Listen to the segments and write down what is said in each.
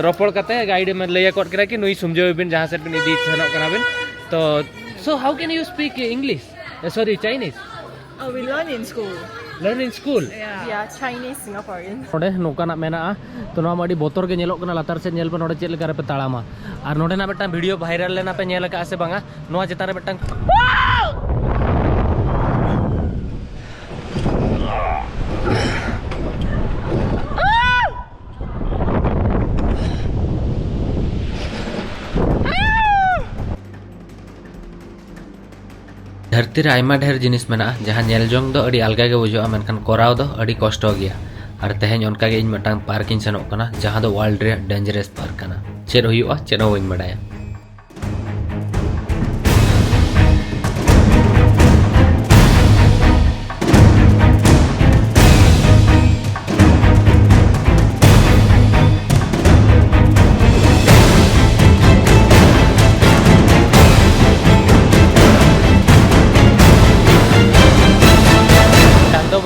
रोपड़ कते गाइड में लैया कोट करा कि नुई समझो बिन जहां से बिन इदी सेनोक कना बिन तो so how can you speak English sorry Chinese We learn in school. learn in school Yeah, Chinese Singaporean. नोडे नोकाना मेना तो नोआ माडी बोतर के नेलोक कना लातार से नेल पे नोडे चेल लेका रे पे ताड़ामा आर नोडे ना बेटा वीडियो वायरल लेना पे नेल का से बांगा नोआ चेतान रे बेटा धरती रे आयमा ढेर जिनिस मेना जहां नेल जोंग दो अड़ी अलगा के बुझो मेनखान कोराव दो अड़ी कष्ट गया और तेहें उनका के इन मटांग पार्किंग सेनोक कना जहां दो वर्ल्ड रे डेंजरस पार्क कना चेद हुयुआ चेद हो बइन बडाया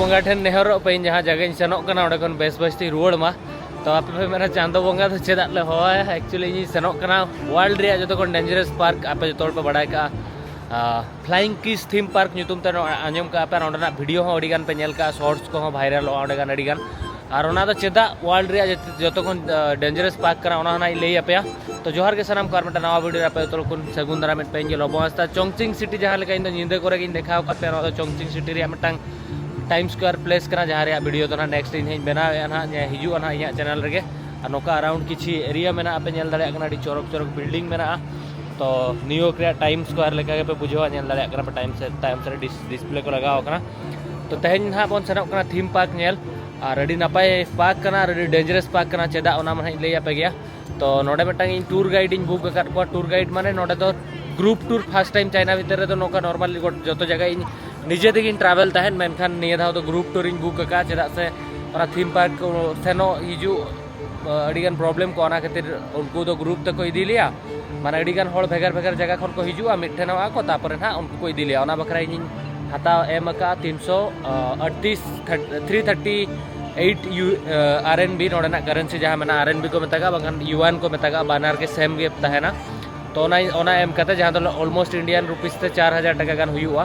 बोंगा ठेन नेहरो पे जहाँ जगह सेनोक कना ओडे खन बेस बेस ती रुवाड़ मा तो आपे पे मेरा चांदो बोंगा तो चेदा ले होय एक्चुअली इन सेनोक कना वर्ल्ड रे जतो कोन डेंजरस पार्क आपे जतो पे बडाय का फ्लाइंग किस थीम पार्क ᱧᱩᱛᱩᱢ ᱛᱮ ᱟᱸᱡᱚᱢ ᱠᱟ ᱟᱯᱮ ᱚᱸᱰᱮᱱᱟᱜ ᱵᱷᱤᱰᱤᱭᱳ ᱦᱚᱸ ᱟᱹᱰᱤ ᱜᱟᱱ ᱯᱮ ᱧᱮᱞ ᱠᱟ ᱥᱚᱨᱴᱥ ᱠᱚᱦᱚᱸ ᱵᱷᱟᱭᱨᱟᱞᱚᱜᱼᱟ ᱚᱸᱰᱮ ᱜᱟᱱ ᱟᱹᱰᱤ ᱜᱟन और ओना दो चेदा वर्ल्ड रे जतो कोन डेंजरस पार्क कना ओना हना लई आपेया तो जोहार के सनाम कार मेटा नवा वीडियो आपे तो कोन सगुन दारा मेट पे गेलो बस्ता चोंगचिंग सिटी जहां लेका इन निंदे करे गिन देखाव का पे ओना चोंगचिंग सिटी रे मेटांग टाइम स्क्वायर प्लेस कना जहां रे वीडियो तो ना नेक्स्ट इन हेन बनावे ना हिजु ना इया चैनल रे नोका अराउंड किछि एरिया में ना आपे नेल दाड़े कना चोरक चोरक बिल्डिंग में ना तो न्यूयॉर्क रे टाइम स्क्वायर लेका के पे बुझवा नेल दाड़े कना पे टाइम से डिस्प्ले को लगाव कना तो तेहेन ना बोन सेनोक कना थीम पार्क नेल और अड़ी नपाय पार्क कना अड़ी डेंजरस पार्क कना चेदा ओना माने लई आपे गया तो नोडे मेटांग इन टूर गाइड इन बुक कर को टूर गाइड माने नोडे तो group tour first time China भीतर तो नोका नॉर्मली जतो जगह इन निजे तेगिन ट्रैवल तहन मेनखान निये धाव तो ग्रुप टूर इन बुक का चेदा से ओना थीम पार्क सेनो हिजु अड़ीगान प्रॉब्लम को ओना खातिर उनको तो ग्रुप तक इदी लिया माने अड़ीगान होड़ भेगर भेगर जगह खन को हिजुआ मिठेनवा को तापर ना उनको को इदी लिया ओना बखरा इन हाता एम का 338 आरएनबी नोडना करेंसी जहां मेना आरएनबी को मेतागा बंगान युआन को मेतागा बानार के सेम गे तहना तो ओना एम कते जहां तो ऑलमोस्ट इंडियन रुपीस ते 4000 टका गान हुयुआ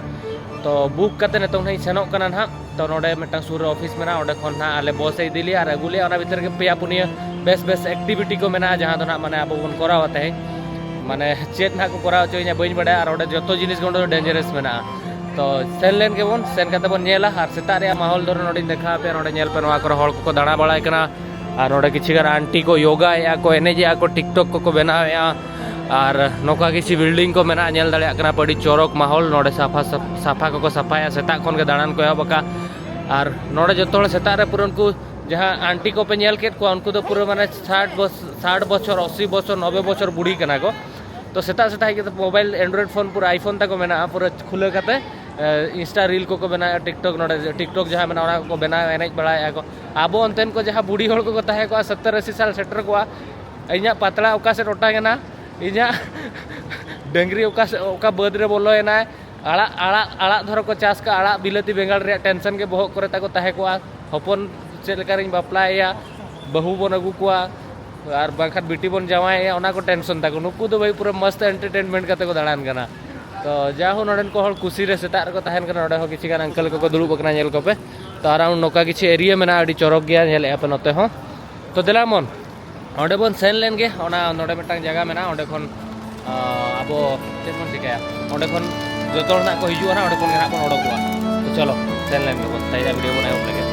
तो बुक कते नेतो नहीं सेनोक कना ना तो नोडे मेटा सुर ऑफिस में ना ओडे खन ना आले बस इदी लिया और अगुले ओना भीतर के पेया पुनिया बेस बेस एक्टिविटी को मेना जहां तो ना माने अब बन करावते है माने चेत ना को कराव चोइना बइन बडा और ओडे जतो जिनिस गोंडो डेंजरस मेना तो सेन लेन के बोन सेन कते बोन नेला और सेता रे माहौल धर नोडे देखा पे नोडे नेल पे नोआ को हड़ को दाणा बळाय कना और नोडे किछि गान आंटी को योगा या को एने या को टिकटॉक को बनाया और नौका किसी बिल्डिंग को मेना नेल दाड़े कना पड़ी चोरक माहौल नोडे साफा साफा को सफाया सेता खन के दाणन को एबका और नोडे जतो हड़ सेता रे पुरन को जहां आंटी को पे नेल केट को उनको तो पूरा माने 60 बछर 80 बछर 90 बछर बुढ़ी कना को तो सेता सेता के मोबाइल एंड्रॉइड फोन पूरा आईफोन तक मेना पूरा खुले कते इंस्टा रील को बनाया टिकटॉक नोडे टिकटॉक जहां मेना ओना को बनाया एनेज बड़ाया को आबो अंतन को जहां बुढ़ी हड़ को ताहे को 70 80 साल सेटर को इना पतला ओका से रोटा गेना इना डंगरी ओका बद रे बोलो एना आड़ा आड़ा आड़ा धर को चास का आड़ा बिलती बेंगल रे टेंशन के बहक करे ताको ताहे को हपन चेलकारिन बापलाया बहु बन अगु को और बाखान बिटी बन जावाया ओना को टेंशन ताको नुकु तो भाई पूरा मस्त एंटरटेनमेंट करते को दाड़ान कना तो जाहो नोडन को हड़ खुशी रे सेता को तहन कना नोडे हो किछि गान अंकल को दुड़ुब कना नेल को पे तो अराउंड नोका किछि एरिया मेना अडी चोरक गया नेल एप नते हो तो देला मन ओंडे बन सेन लेन गे ओना नोडे मेटांग जगह मेना ओंडे खन आबो तेमन चिकाया ओंडे खन जतो ना को हिजुआ ना ओंडे खन ना को ओडोकुआ तो चलो सेन लेन गे बन ताइदा वीडियो बनायो लगे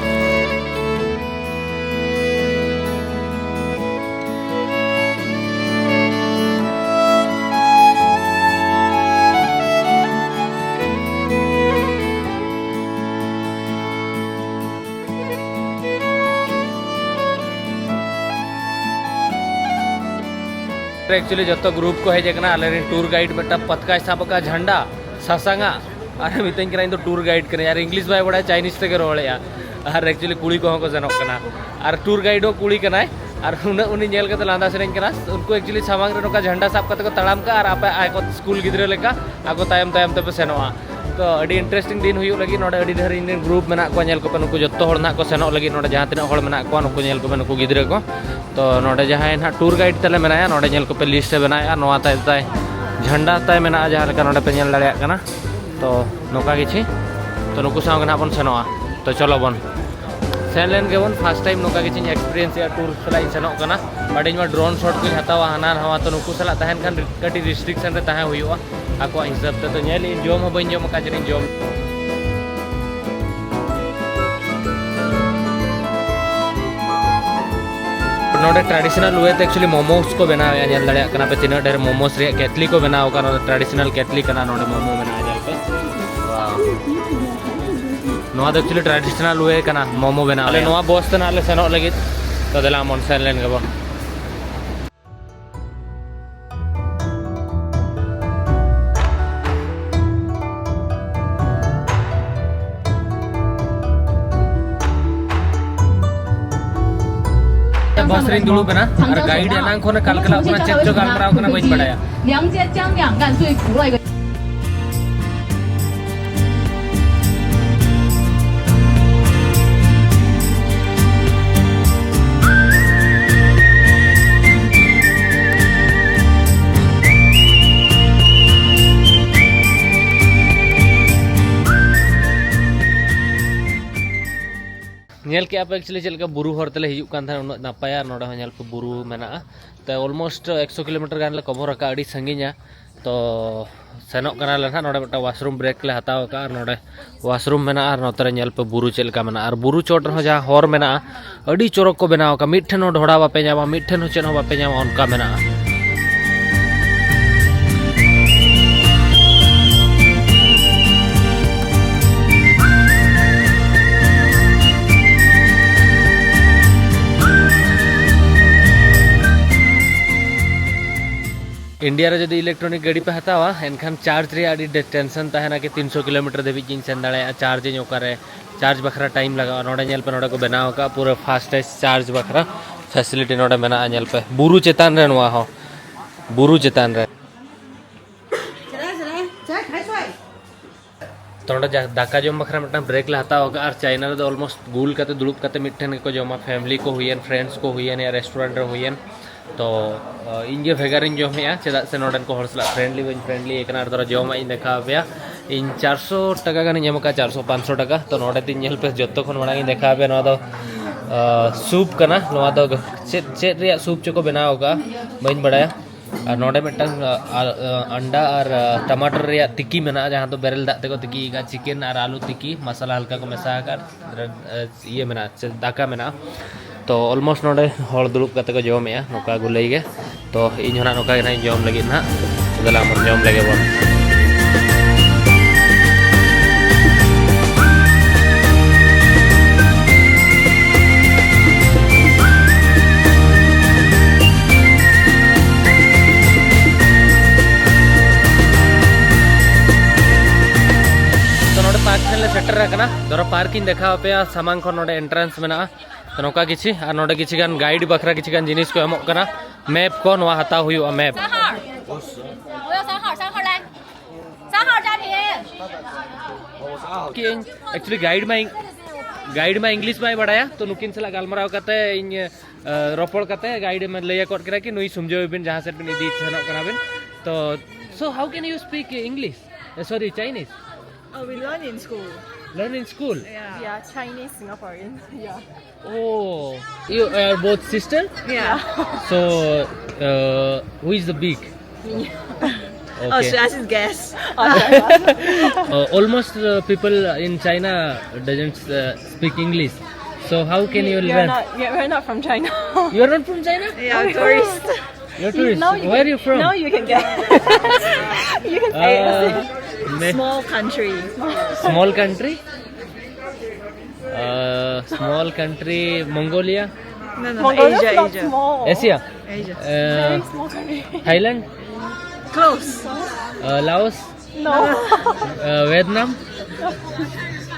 एक्चुअली जो ग्रुप को हेजना आले टूर गाइड बेटा पतका साब का झंडा सासांगा अरे मितन करा तो टूर गाइड करे यार इंग्लिश बाय बड़ा चाइनीज ते रोड़े और एक्चुअली कुड़ी को सेनोक कना और टूर गाइड कुड़ी कनाय और उन्नी नेल कते लांदा सेरेन कना उनको एक्चुअली सामांग रे नोका झंडा साब कते को तड़ाम का और आपे आको स्कूल गिद्रे लेका आको तायम तायम ते पे सेनोआ तो अड़ी इंटरेस्टिंग दिन हुई लगी नोडे अड़ी ढेर इन ग्रुप मेना को नेल को पे नुकु जत्तो हड़ ना को सेनोग लगी नोडे जहां तिना हड़ मेना को नुकु नेल को पे नुकु गिद्रे को तो नोडे जहां ना टूर गाइड तले मेनाया नोडे नेल को पे लिस्ट बनाया नोआ ताय ताय झंडा ताय मेना जहां लेका नोडे पे नेल दाड़ेया कना तो नोका किछि तो नुकु साव गना बन सेनोआ तो चलो बन सेन लेन के बन फर्स्ट टाइम नोका किछि एक्सपीरियंस या टूर सलाई सेनोग कना बाडिन मा ड्रोन शॉट को हतावा हाना हवा तो नुकु सला तहन खान कटी रिस्ट्रिक्शन रे ताहे हुयुआ आको हिसाब ते तो नेल इन जोम बन जोम का जरिन जोम नोडे ट्रेडिशनल वे ते एक्चुअली मोमोस को बनाया नेल दाड़े कना पे तिना ढेर मोमोस रे केटली को बनाओ कना ट्रेडिशनल केटली कना नोडे मोमो बनाया नेल पे नोआ दो एक्चुअली ट्रेडिशनल वे कना मोमो बनाओ ले नोआ बॉस तना ले सेनो लगी तो देला मन सेन लेन गबो बस रिन दुलु बना और गाइड एनांग खोने कलकला अपना चेक जो गालमराव कना बइन बडाया 梁街江两岸最古老一个。 नेल के आप एक्चुअली चलका बुरु हरतले हिजुक कान था उन नापाया नोडा नेल पे बुरु मेना तो ऑलमोस्ट 100 किलोमीटर गान ले कवर का अड़ी संगिया तो सेनोक कना ले नोडे बटा वाशरूम ब्रेक ले हताव का नोडे वाशरूम मेना और नोतरे नेल पे बुरु चलका मेना और बुरु चोट रह जा हॉर मेना अड़ी चोरक को बनाव का मिठन ढोड़ा बापे जामा मिठन चेन हो बापे जामा उनका मेना इंडिया रे जदि इलेक्ट्रॉनिक गाड़ी पे हतावा एनखान चार्ज रे आडी टेंशन तहना कि 300 किलोमीटर देवी जिन सेन दाड़े चार्ज इन ओकारे चार्ज बखरा टाइम लगा नोडे नेल पे नोडे को बनाव का पूरा फास्टेस्ट चार्ज बखरा फैसिलिटी नोडे मेना नेल पे बुरु चेतान रे नोआ हो बुरु चेतान रे तो नोडे दाका जम बखरा मटा ब्रेक ले हतावा का और चाइना रे ऑलमोस्ट गुल कते दुलुप कते मिठन को जमा फैमिली को हुयन फ्रेंड्स को हुयन या रेस्टोरेंट रे हुयन तो इनगे भेगार इन जमे चेदा से नोडन को हरसला फ्रेंडली बन फ्रेंडली एक नार जमा इन देखा पे इन 400 टका गानी एम का 400 500 टका तो नोडे तीन नेल पे जत्तो खन मांग देखा पे नो दो सूप कना नो दो चेत चेत रिया सूप चको बनाओ का बइन बडाया और नोडे मिटन अंडा और टमाटर रिया तिकी मेना जहां तो बेरल दाते को तिकी का चिकन और आलू तिकी मसाला हल्का को मेसा कर ये मेना दाका मेना तो ऑलमोस्ट नोडे हर दुलुप कते को जमे नोका गुलई गे तो इन होना नोका ना जम लगी ना गला मन जम लगे बन तो नोडे पार्क ठेले सेटर रखना दरो पार्किंग देखा पे सामान को नोडे एंट्रेंस मेना तो नौका किसी और नोडे किसी गान गाइड बखरा किसी गान जिनिस को एमोक कना मैप को नवा हता हुई मैप एक्चुअली गाइड में इंग्लिश में बढ़ाया तो नुकिन सला गालमराव कते इन रोपड़ कते गाइड में लैया कोट करा कि नुई समझो बिन जहां से बिन इदी सेनोक कना बिन तो so how can you speak English sorry Chinese Oh, we learn in school. Learn in school? Yeah, Chinese Singaporean. Yeah. Oh, you are both sister? Yeah. So, who is the big? Me. Okay. Oh, should I just guess? Almost people in China doesn't speak English. So how can you learn? We're not from China. You are not from China? Yeah, tourist. You're tourist. Now Where are you from? Now you can get. You can say small country. Small country? Small country, Mongolia? No, Mongolia is Asia, not Asia. small. Asia? Asia. Very small country. Thailand? Close. Laos? No. Vietnam?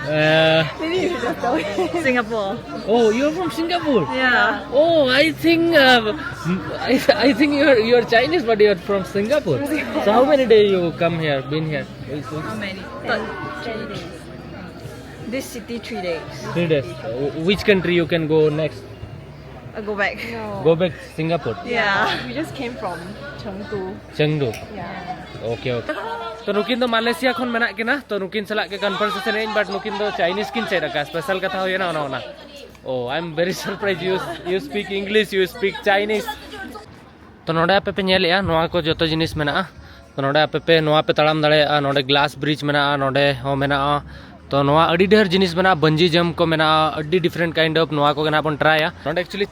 Maybe you should just tell me. Singapore. Oh, you're from Singapore. Yeah. Oh, I think I think you're Chinese, but you're from Singapore. So how many days you come here? Been here? How many? 3 days. This city 3 days. 3 days. Which country you can go next? I'll go back. Go back Singapore. Yeah. We just came from Chengdu. Chengdu. Yeah. Okay, okay. तो नुकिन दो Malaysia खन मेना किना तो नुकिन सलाक के conversation N but नुकिन दो Chinese किन चेड का स्पेशल कथा होय ना ओना ओ I am very surprise you speak English you speak Chinese तो नोडे आपे पे नेलेया नोआ को जतो जिनिस मेना तो नोडे आपे पे नोआ पे तड़ाम दाड़ेया नोडे ग्लास ब्रिज मेना नोडे हो मेना तो नोआ अडी ढेर जिनिस मेना बंजी जंप को मेना अडी डिफरेंट काइंड ऑफ नोआ को गना बन ट्राया नोडे एक्चुअली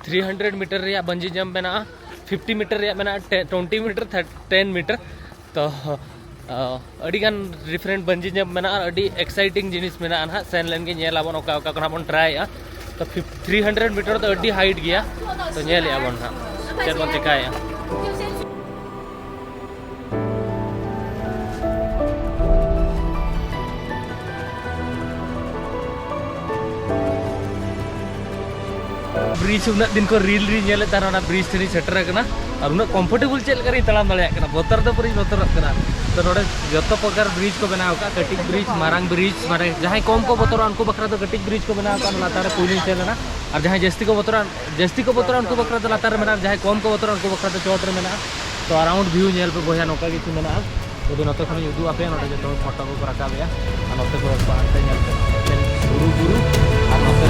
300 मीटर रिया बंजी जंप मेना 50 मीटर रिया मेना 20 मीटर 10 मीटर तो अड़ी गान डिफरेंट बंजी जंप मेना अड़ी एक्साइटिंग जिनिस मेना ना सेन लेन के नेल आबन ओका ओका कोना बन ट्राया तो 300 मीटर तो अड़ी हाइट गया तो नेल आबन ना चल बन चिकाया ब्रिज उना दिन को रील नेले तार ब्रिज थी सेटर करना और उना कंफर्टेबल चल कर तड़ाम दाड़ा करना बोतर तो पूरी बोतर करना तो नोडे जतो प्रकार ब्रिज को बनाव का कटिक ब्रिज मारांग ब्रिज माने जहां कम को बोतर उनको बकरा तो कटिक ब्रिज को बनाव का लातार पुलिन चलना और जहां जस्ती को बोतर उनको बकरा तो लातार मेना जहां कम को बोतर उनको बकरा तो चोट रे मेना तो अराउंड व्यू नेल पे बोया नोका किछु मेना तो नोते खन युदु आपे नोडे जतो फोटो को रखाबे और नोते को पाते नेल पे गुरु गुरु और नोते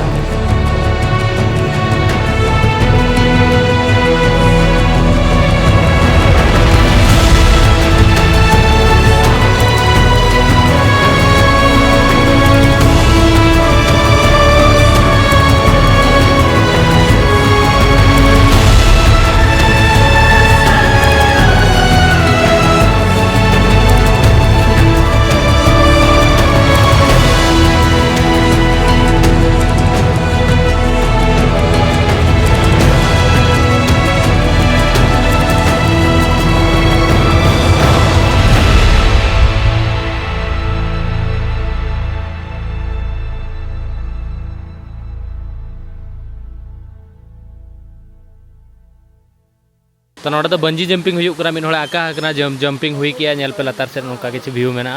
तो नोडे तो बंजी जंपिंग हुई करा मिन होड़ा आका हकना जंपिंग हुई किया नेल पे लतार से नोका किछि व्यू मेना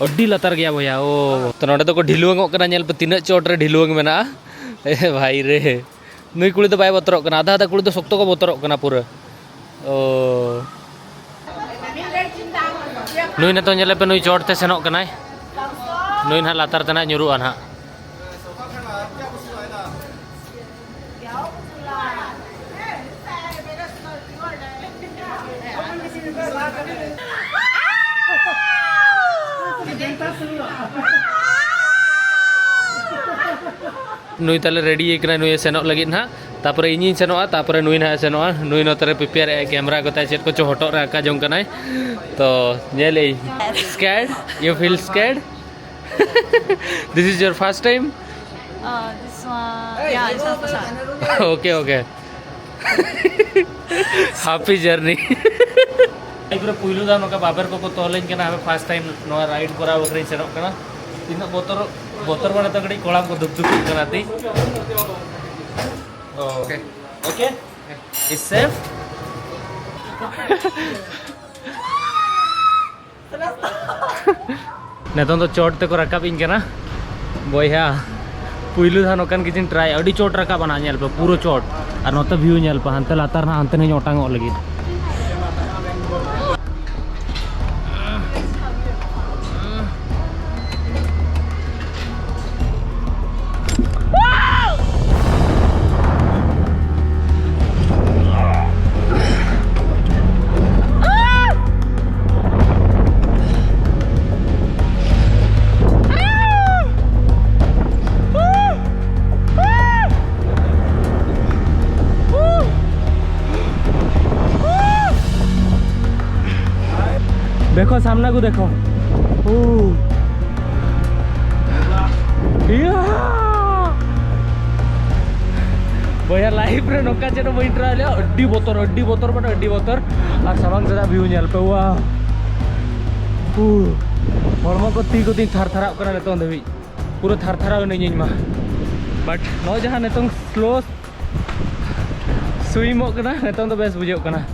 अड्डी लतार गया भैया ओ तो नोडे तो को ढिलुवंग कना नेल पे तीना चोट रे ढिलुवंग मेना ए भाई रे नुई कुड़ी तो बाय बोतरक कना आधा आधा कुड़ी तो सोक्तो को बोतरक कना पूरा ओ नुई ने तो नेले पे नुई चोट ते सेनोक कनाय नुई ना लतार तना nyuruआ ना नुई ताले रेडी एकना नुई सेनोक लगी ना तापरे इᱧ सेनोआ तापरे नुई ना सेनोआ नुई नोतरे प्रिपेयर कैमरा को चेक को हटो रे आका जंग कनाय तो नेले scared you feel scared this is your first time This one. Yeah, it's not first time. Okay okay happy journey पूरा पुइलु दा नका बाबर को तोलेन केना हमें फर्स्ट टाइम नो राइड करा बकरे सेनोक कना तीन बोतर बोतर बना तो गड़ी कोलाम को दुप दुप करा दी ओके ओके इज सेफ नेतों तो चोट ते को रकाब इन केना बोया पुइलु दा नोकान किचिन ट्राई अडी चोट रकाब बना नेल पे पूरो चोट और नोते व्यू नेल पे हंते लातार ना हंते नहीं ओटांग लगी देखो सामना को देखो भैया लाइफ रे नोका चेनो बइन ट्राई ले अड्डी बोतर बट अड्डी बोतर और सामंग जदा व्यू नेल पे वाह हड़मो को ती थार थारा करा नेतो दबी पूरा थरथरा नहीं मा बट नो जहाँ नितों स्लो स्विमोग कना नितों तो बेस बुझे कना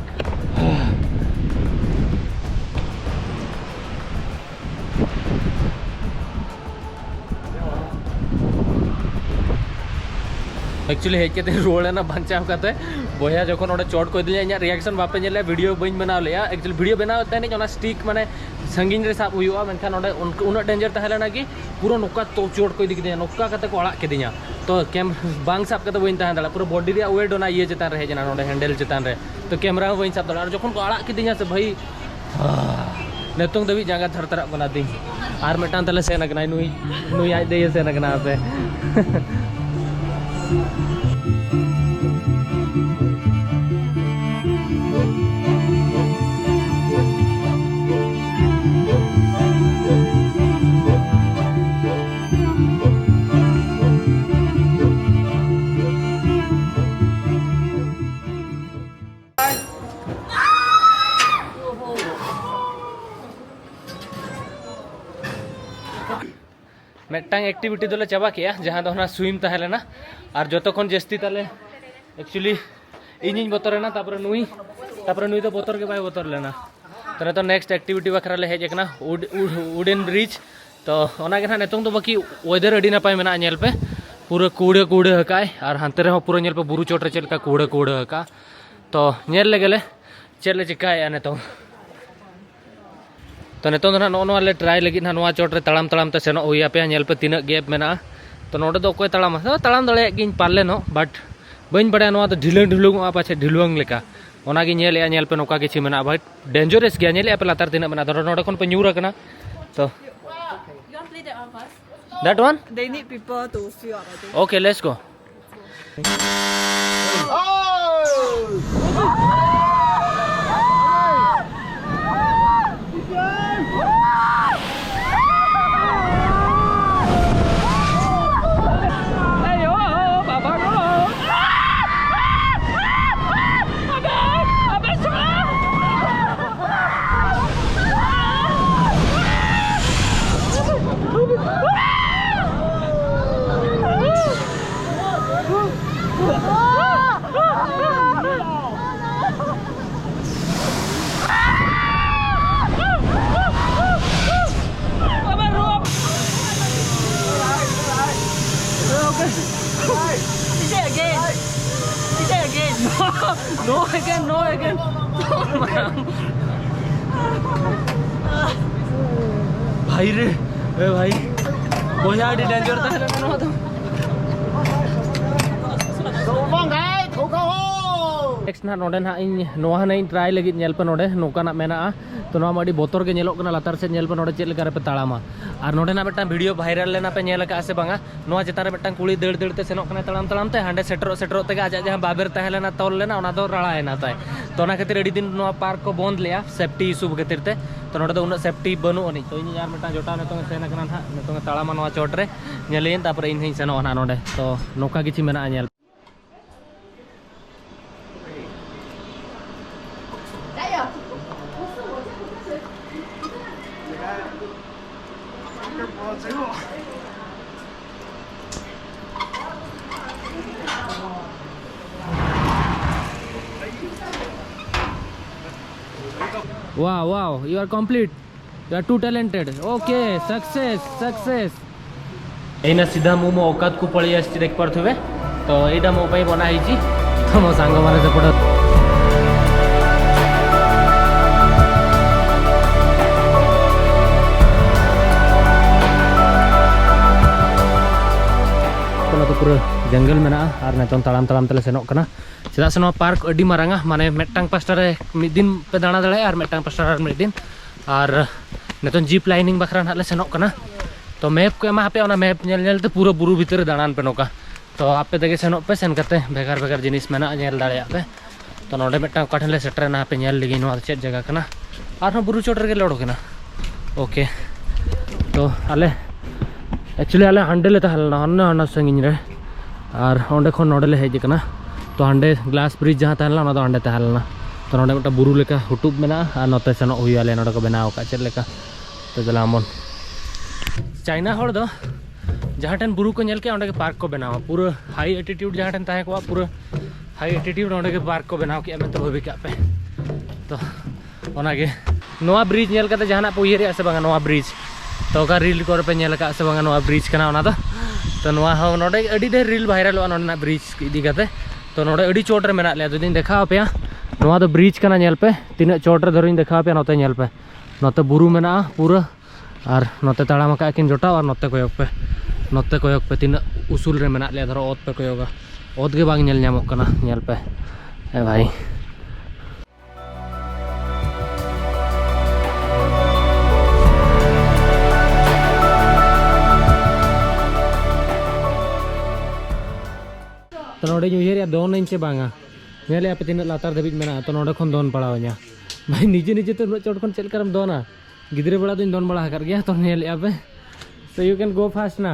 एक्चुअली हेज के रोड़ना बचाव करते बोया जो चोट को इदी रिएक्शन बापे नेले वीडियो बन बनाव लिया एक्चुअली वीडियो बनाव तेना स्टिक माने संगीन रे साब हुआ मेनखान उन डेंजर तहलेना कि पूरा नौका तो चोट को इदी किदिया नौका कते को अड़ाग किदिया तो कैम बांग साब कते बइन तहन दाड़ा पूरा बॉडी रे वेट ओना ये चेतान रे हेजना नोडे हैंडल चेतान रे तो कैमरा बइन साब दाड़ा जखन को अड़ाग किदिया से भाई नेतों दबी जांगा थरथरा बना दी आर मेटान तले सेन कना नुई नुई आज दे सेन कना पे मेटांग एक्टिविटी दोले चाबा किया जहाँ दो ना स्विम तहलेना और जो खन जस्ती ताले एक्चुअली इन बतरेना नुई तो बतर के बाय बतर लेना तो नेक्स्ट एक्टिविटी बखरा ले हेजना उडेन ब्रिज तो ना नितों तो बाकी वेदर अड़ी नपाय मेना नेल पे पूरा कूड़े कूड़े हकाय और हानते रे पूरा नेल पे बुरु चोट रे चलका कूड़े कूड़े हका तो नेल लेगेले चले चिकाया नितों तो नितों ना नो ट्राई लगी ना चोट रे तड़ाम तड़ाम ते सेनो हुई पे नेल पे तीना गैप मेना तो नोडे दो कोई तड़ाम तड़ाम दड़े गिन पाले नो बट बइन बड़ा नो तो ढिलंग ढिलुंग पाछे ढिलुंग लेका ओना गी नेल पे नोका किछि मेना भाई डेंजरस गया नेल पे लातार तीना मेना तो नोडे खन पे न्यूर कना तो You want to play that one first? that one They need people to fill up, I think. okay let's go No again. भाई रे ए भाई बोया डेंजर था ना तो नेक्स्ट ना नोडे ना इन नोहा ना इन ट्राई लगी नेल पे नोडे नोका ना मेना तो नोमा अडी बोतर के नेलोक कना लातार से नेल पे नोडे चेल लेका रे पे ताड़ामा और नोडे ना बेटा वीडियो वायरल लेना पे नेल का से बांगा नोआ चेतान रे बेटा कुड़ी दड़ दड़ ते सेनोक कना ताड़ाम ताड़ाम ते हांडे सेटरो ते आज जहां बाबेर तहलेना तोल लेना ओना दो रळायना ताय तो ना खातिर अडी दिन नोआ पार्क को बंद लिया सेफ्टी इशू खातिर ते तो नोडे दो उना सेफ्टी बनु अनि तो इन यार बेटा जोटा ने तो सेना कना ना ने तो ताड़ामा नोआ चोट रे नेलेन तापर इन हई सेनो ना नोडे तो नोका किछि मेना nail Wow, you are complete. You are too talented. Okay, success. एना सीधा मु मो औकात को पळी आछि देख परथबे तो एटा मो पई बना हिची तो मो सांग माने सेपट तो पूरा जंगल में ना और नितों ताड़ाम ताड़ाम तले सेनोक कना चेदा से पार्क अडी मारांगा माने मेटांग पास्टा रे मिद दिन पे दाणा दड़े और मेटांग पास्टा रे मिद दिन और नितों जीप लाइनिंग बखरा नाले सेनोक कना तो मैप को एमा पे ओना मैप नेल नेल ते पूरा बुरु भीतर दाणान पे नोका तो आपे तगे सेनोक पे सेन करते भेगार भेगार जिनिस मेना नेल दाड़े पे तो नोडे मेटांग काठन ले सेटर ना पे नेल लगी नो चेद जगह कना और बुरु चोट रे लड़ो कना ओके तो आले एक्चुअली आले हांडे ले तहलना हन्ना संगिन रे और ओंडे खन नोडे ले हेज कना तो हांडे ग्लास ब्रिज जहाँ तहलना ना तो हांडे तहलना तो नोडे गोटा बुरु लेका हुटुब मेना और नोते सेनो हुई आले नोडे को बनाव का चेद लेका तो चला मन चाइना हड़ दो जहाँ ठन बुरु को नेल के ओंडे के पार्क को बनावा पूरा हाई एटीट्यूड जहाँ ठन ताहे को पूरा हाई एटीट्यूड ओंडे के पार्क को बनाव के मैं तो भाभी का पे तो ओनागे नोआ ब्रिज नेल कते जहाना पे उयहर से बांगा नोआ ब्रिज तो का रील को पे नेल का से बांगा नोआ ब्रिज कना ओना तो नोआ हो नोडे अडी दे रील वायरल ओना ब्रिज इदी कते तो नोडे अडी चोट रे मेना ले तो दिन देखा पे नोआ तो ब्रिज कना नेल पे तीना चोट रे धरिन देखा पे नोते नेल पे नोते बुरु मेना पूरा और नोते ताड़ाम का किन जोटा और नोते कोयक पे तीना उसूल रे मेना ले धरो ओत पे कोयगा ओत के बांग नेल ᱧᱟᱢᱚᱜ कना नेल पे ए भाई तो नोडे उयहर दोन इंचे बांगा नेले पे तीना लातार धाबिज मेना तो नोडे खन दोन पड़ावኛ भाई निजे निजे तो चोट खन चल करम दोना गिद्रे बड़ा दिन दोन बड़ा कर गया तो नेले पे so you can go fast na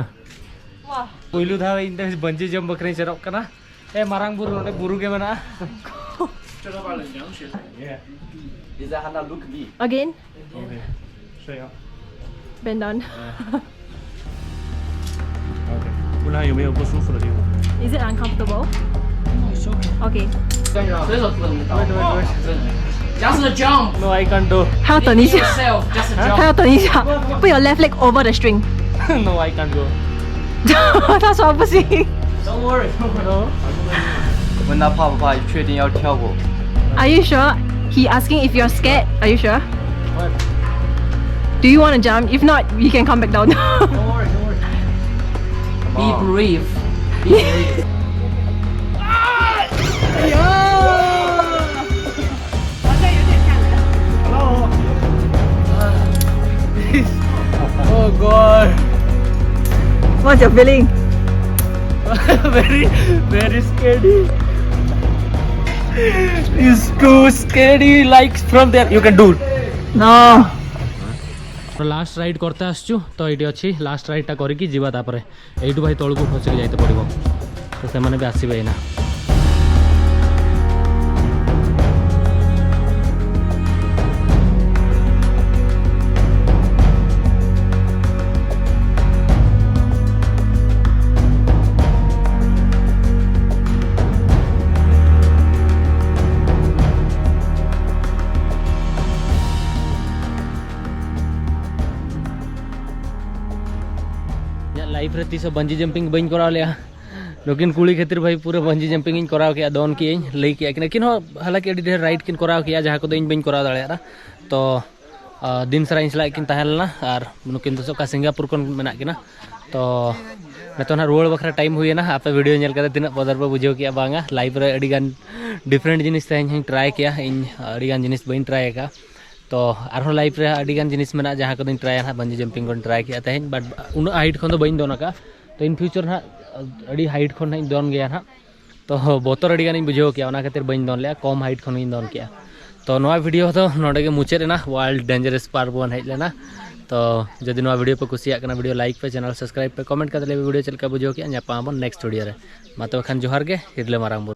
Wah. पहिलु धा इन ते बंजी जंप बकरे चरक कना ए मारांग बुरु नोडे बुरु के मेना Again? Okay. Bend down. Is it uncomfortable? Okay. Just a jump. No, I can't do. 还要等一下， Yourself, just a 还 jump. 要等一下，put your left leg over the string。 No, I can't go. 他说不行。 Don't worry. No. 问他怕不怕，确定要跳过。 Are you sure? He asking if you're scared. Are you sure? What? Do you want to jump? If not, you can come back down. Don't worry. Don't worry. Be brave. Be brave. Oh God. What's your feeling? Very scary. It's too scary. Like from there, you can do. No. Last ride करते आसचु तो ये अच्छी last राइडटा करिकी जीवा तापरे एइटु भाई तळकु खसिक जाइते पड़िबो तो से माने भी आसीबे एना लाइफ रे तीस बंजी जंपिंग बन करा लिया लेकिन कुड़ी खातिर भाई पूरा बंजी जंपिंग इन कराव के दोन की लई के लेकिन हालांकि अड़ी ढेर राइड किन कराव के जहाँ को इन बन कराव दाड़ा तो दिन सारा इन सला किन तहलना और नुकिन तो का सिंगापुर को मेना किना तो नितो ना रुआड़ बखरा टाइम हुईना आपे वीडियो नेल करते तीना बदर पे बुझेव किया बांगा लाइफ रे अड़ी गान डिफरेंट जिनिस तेज ट्राई किया इन अड़ी गान जिनिस बन ट्राई का तो आरो लाइफ रे अड़ी गान जिनिस मेना जहाँ को ट्राई ना बंजी जंपिंग को ट्राई किया तेज बट उन हाइट खन बन दोन का तो इन फ्यूचर ना अड़ी हाइट खन दोन गया ना तो बतर अड़ी गान बुझेव किया खातिर बन दोन लिया कम हाइट खन दोन किया तो नवा वीडियो तो नोडे मुचाद ना वर्ल्ड डेंजरस पार्क बन हेज लेना तो जदि नवा वीडियो पे कुसिया वीडियो लाइक पे चैनल सब्सक्राइब पे कमेंट कर वीडियो चलका बुझेव किया नेक्स्ट वीडियो रे मा तो खान जोहार गे हिरले मारांग।